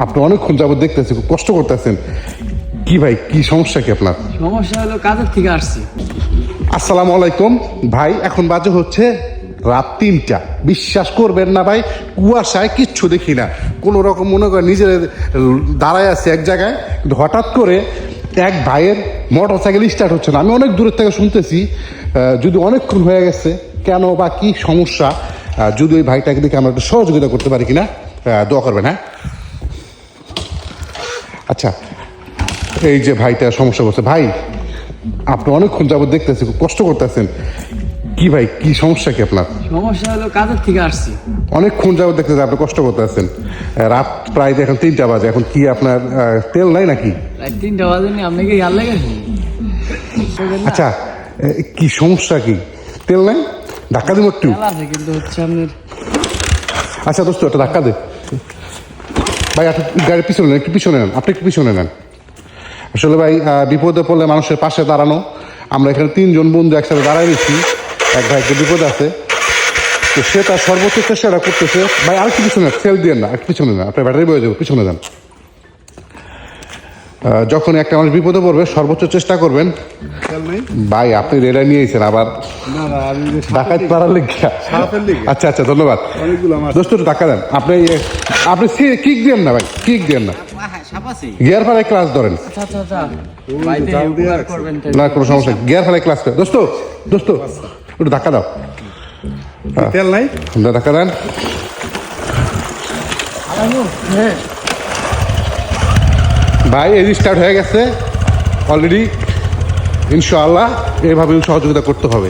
আপনি অনেকক্ষণ যাবত দেখতেছি, খুব কষ্ট করতেছেন। কি ভাই, কি সমস্যা কি আপনার? সমস্যা হলো কাজের থেকে আসছি। আসসালামু আলাইকুম ভাই, এখন বাজে হচ্ছে রাত 3টা। বিশ্বাস করবেন না ভাই, কুয়াশায় কিচ্ছু দেখি না, কোনো রকম মনে করেন নিজের দাঁড়ায় আছে এক জায়গায়, কিন্তু হঠাৎ করে এক ভাইয়ের মোটর সাইকেল স্টার্ট হচ্ছে না। আমি অনেক দূরের থেকে শুনতেছি, যদি অনেকক্ষণ হয়ে গেছে, কেন বা কি সমস্যা, যদি ওই ভাইটাকে দেখে আমরা একটু সহযোগিতা করতে পারি কিনা দোয়া করবেন। হ্যাঁ, আচ্ছা, এই যে ভাইটা সমস্যা করছে, ভাই আপনি অনেকক্ষণ যাবত দেখতেছি, খুব কষ্ট করতেছেন। কি ভাই, কি সমস্যা কি আপনার? সমস্যা হলো কাজের থেকে আসছি। অনেকক্ষণ যাবত দেখতেছি আপনি কষ্ট করতেছেন। রাত প্রায় এখন 3টা বাজে, এখন কি আপনার তেল নাই নাকি? প্রায় 3টা বাজে নি, আপনি কি ইয়ার লেগেছেন? আচ্ছা, কি সমস্যা, কি তেল নাই? ধাক্কা দিব একটু। তেল আছে কিন্তু হচ্ছে আপনার। আচ্ছা দোস্ত, একটা ধাক্কা দে ভাই। আপনি গাড়ির পিছনে নেন, একটু পিছনে নেন, আপনি একটু পিছনে নেন। আসলে ভাই, বিপদে পড়লে মানুষের পাশে দাঁড়ানো, আমরা এখানে 3জন বন্ধু একসাথে দাঁড়াই দিচ্ছি। এক ভাইকে বিপদ আছে, তো সে তার সর্বোচ্চ চেষ্টাটা করতেছে। ভাই আর একটু পিছনে, সেল দিয়ে না, একটু পিছনে না, আপনার ব্যাটারি বয়ে যাবো, পিছনে যান। যখন একটা মানুষ বিপদে পড়বে সর্বোচ্চ চেষ্টা করবেন। ভাই আপনি রেডা নিয়েছেন আবার ডাকাত পাড়ার লেগে। আচ্ছা আচ্ছা, ধন্যবাদ দোস্ত, একটু টাকা দেন। আপনি আপনি কিক দিয়েন না ভাই, কিক দিয়েন না, গিয়ার ফেলায় ক্লাস ধরেন। আচ্ছা আচ্ছা আচ্ছা, ভাই দেখে উপকার করবেন। না কোনো সমস্যা, গিয়ার ফেলায় ক্লাস করে। দোস্ত দোস্ত, একটু ধাক্কা দাও। তেল নাই, ধাক্কা দেন। হ্যাঁ ভাই এই স্টার্ট হয়ে গেছে অলরেডি, ইনশাআল্লাহ এভাবে সহযোগিতা করতে হবে।